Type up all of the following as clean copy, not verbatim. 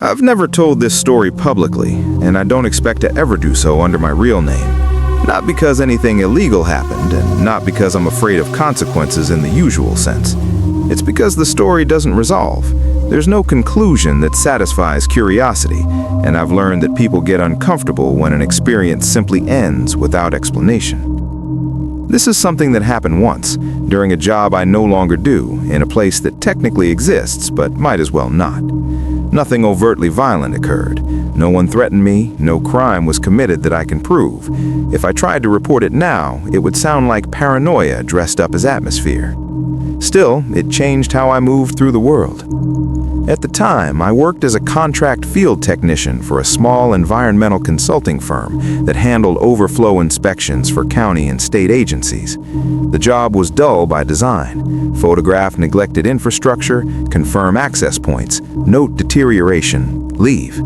I've never told this story publicly, and I don't expect to ever do so under my real name. Not because anything illegal happened, and not because I'm afraid of consequences in the usual sense. It's because the story doesn't resolve. There's no conclusion that satisfies curiosity, and I've learned that people get uncomfortable when an experience simply ends without explanation. This is something that happened once, during a job I no longer do, in a place that technically exists but might as well not. Nothing overtly violent occurred. No one threatened me, no crime was committed that I can prove. If I tried to report it now, it would sound like paranoia dressed up as atmosphere. Still, it changed how I moved through the world. At the time, I worked as a contract field technician for a small environmental consulting firm that handled overflow inspections for county and state agencies. The job was dull by design. Photograph neglected infrastructure, confirm access points, note deterioration, leave.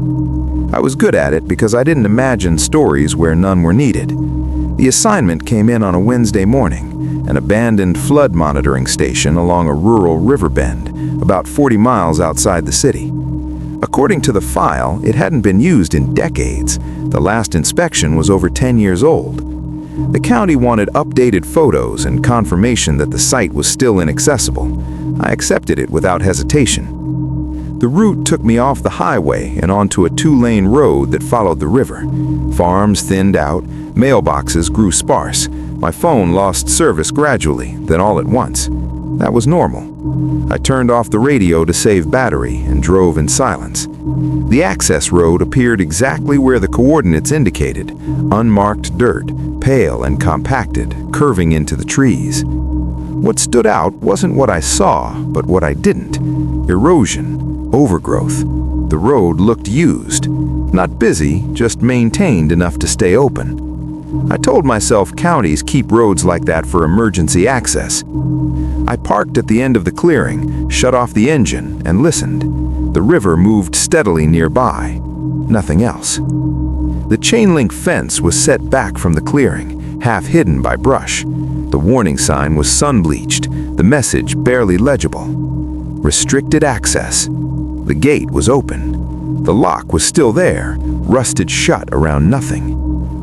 I was good at it because I didn't imagine stories where none were needed. The assignment came in on a Wednesday morning, an abandoned flood monitoring station along a rural river bend, about 40 miles outside the city. According to the file, it hadn't been used in decades. The last inspection was over 10 years old. The county wanted updated photos and confirmation that the site was still inaccessible. I accepted it without hesitation. The route took me off the highway and onto a 2-lane road that followed the river. Farms thinned out, mailboxes grew sparse. My phone lost service gradually, then all at once. That was normal. I turned off the radio to save battery and drove in silence. The access road appeared exactly where the coordinates indicated, unmarked dirt, pale and compacted, curving into the trees. What stood out wasn't what I saw, but what I didn't. Erosion, overgrowth. The road looked used. Not busy, just maintained enough to stay open. I told myself counties keep roads like that for emergency access. I parked at the end of the clearing, shut off the engine, and listened. The river moved steadily nearby. Nothing else. The chain-link fence was set back from the clearing, half hidden by brush. The warning sign was sun-bleached, the message barely legible. Restricted access. The gate was open. The lock was still there, rusted shut around nothing.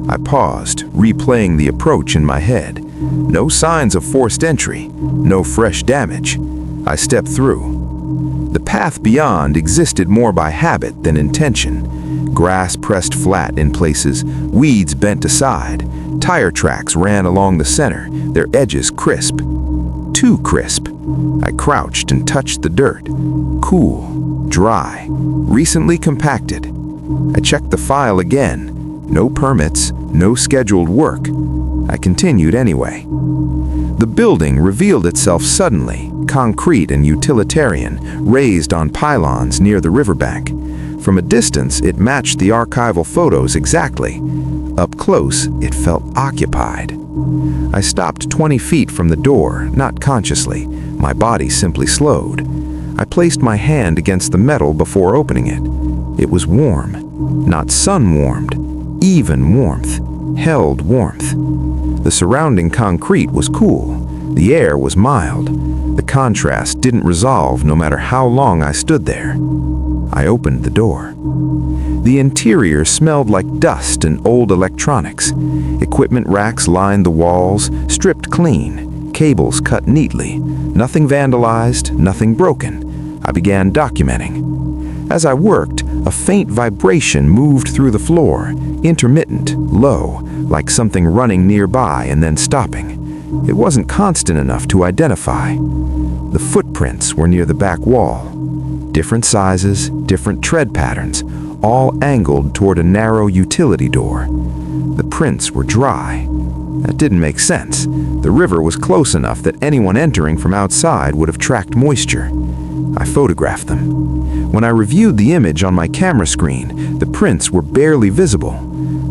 I paused, replaying the approach in my head. No signs of forced entry, no fresh damage. I stepped through. The path beyond existed more by habit than intention. Grass pressed flat in places, weeds bent aside. Tire tracks ran along the center, their edges crisp. Too crisp. I crouched and touched the dirt. Cool, dry, recently compacted. I checked the file again. No permits, no scheduled work. I continued anyway. The building revealed itself suddenly, concrete and utilitarian, raised on pylons near the riverbank. From a distance, it matched the archival photos exactly. Up close, it felt occupied. I stopped 20 feet from the door, not consciously. My body simply slowed. I placed my hand against the metal before opening it. It was warm, not sun-warmed. Even warmth, held warmth. The surrounding concrete was cool. The air was mild. The contrast didn't resolve no matter how long I stood there. I opened the door. The interior smelled like dust and old electronics. Equipment racks lined the walls, stripped clean, cables cut neatly. Nothing vandalized, nothing broken. I began documenting. As I worked, a faint vibration moved through the floor, intermittent, low, like something running nearby and then stopping. It wasn't constant enough to identify. The footprints were near the back wall. Different sizes, different tread patterns, all angled toward a narrow utility door. The prints were dry. That didn't make sense. The river was close enough that anyone entering from outside would have tracked moisture. I photographed them. When I reviewed the image on my camera screen, the prints were barely visible.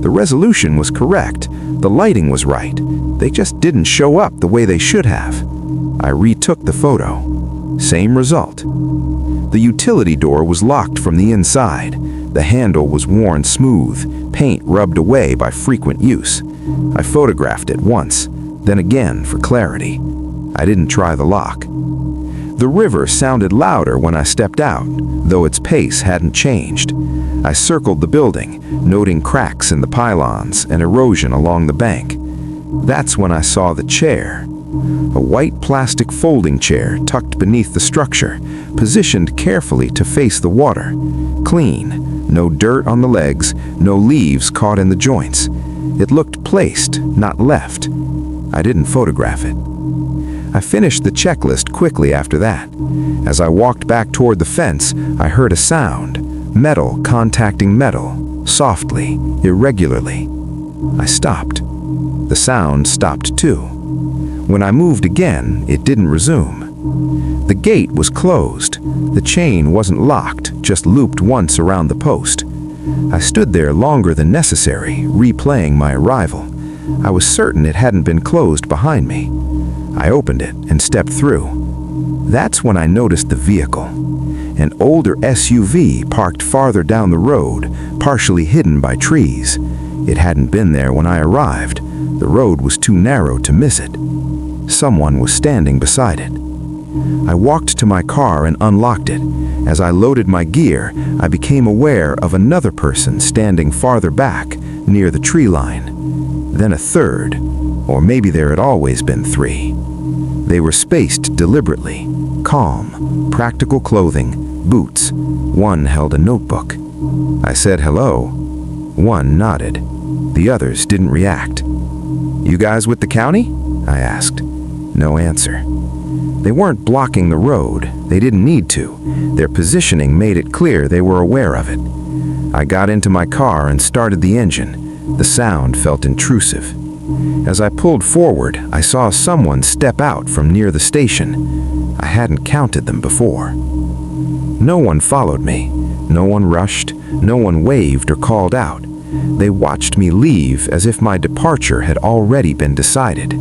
The resolution was correct. The lighting was right. They just didn't show up the way they should have. I retook the photo. Same result. The utility door was locked from the inside. The handle was worn smooth, paint rubbed away by frequent use. I photographed it once, then again for clarity. I didn't try the lock. The river sounded louder when I stepped out, though its pace hadn't changed. I circled the building, noting cracks in the pylons and erosion along the bank. That's when I saw the chair. A white plastic folding chair tucked beneath the structure, positioned carefully to face the water. Clean, no dirt on the legs, no leaves caught in the joints. It looked placed, not left. I didn't photograph it. I finished the checklist quickly after that. As I walked back toward the fence, I heard a sound, metal contacting metal, softly, irregularly. I stopped. The sound stopped too. When I moved again, it didn't resume. The gate was closed. The chain wasn't locked, just looped once around the post. I stood there longer than necessary, replaying my arrival. I was certain it hadn't been closed behind me. I opened it and stepped through. That's when I noticed the vehicle. An older SUV parked farther down the road, partially hidden by trees. It hadn't been there when I arrived. The road was too narrow to miss it. Someone was standing beside it. I walked to my car and unlocked it. As I loaded my gear, I became aware of another person standing farther back, near the tree line. Then a third, or maybe there had always been three. They were spaced deliberately, calm, practical clothing, boots. One held a notebook. I said hello. One nodded. The others didn't react. "You guys with the county?" I asked. No answer. They weren't blocking the road. They didn't need to. Their positioning made it clear they were aware of it. I got into my car and started the engine. The sound felt intrusive. As I pulled forward, I saw someone step out from near the station. I hadn't counted them before. No one followed me. No one rushed. No one waved or called out. They watched me leave as if my departure had already been decided.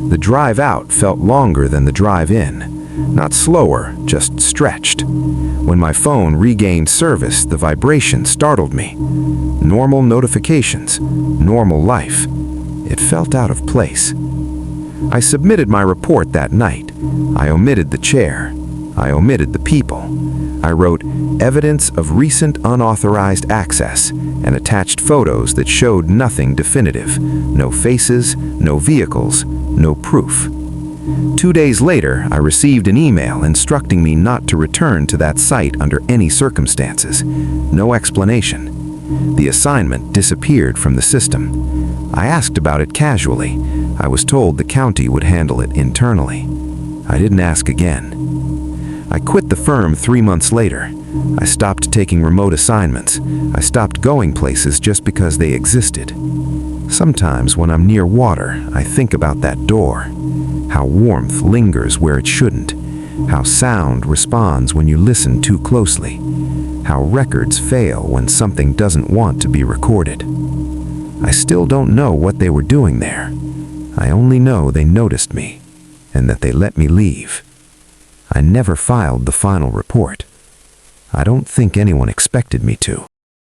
The drive out felt longer than the drive in. Not slower, just stretched. When my phone regained service, the vibration startled me. Normal notifications, normal life. It felt out of place. I submitted my report that night. I omitted the chair. I omitted the people. I wrote evidence of recent unauthorized access and attached photos that showed nothing definitive. No faces, no vehicles, no proof. 2 days later, I received an email instructing me not to return to that site under any circumstances. No explanation. The assignment disappeared from the system. I asked about it casually. I was told the county would handle it internally. I didn't ask again. I quit the firm 3 months later. I stopped taking remote assignments. I stopped going places just because they existed. Sometimes when I'm near water, I think about that door. How warmth lingers where it shouldn't. How sound responds when you listen too closely. How records fail when something doesn't want to be recorded. I still don't know what they were doing there. I only know they noticed me, and that they let me leave. I never filed the final report. I don't think anyone expected me to.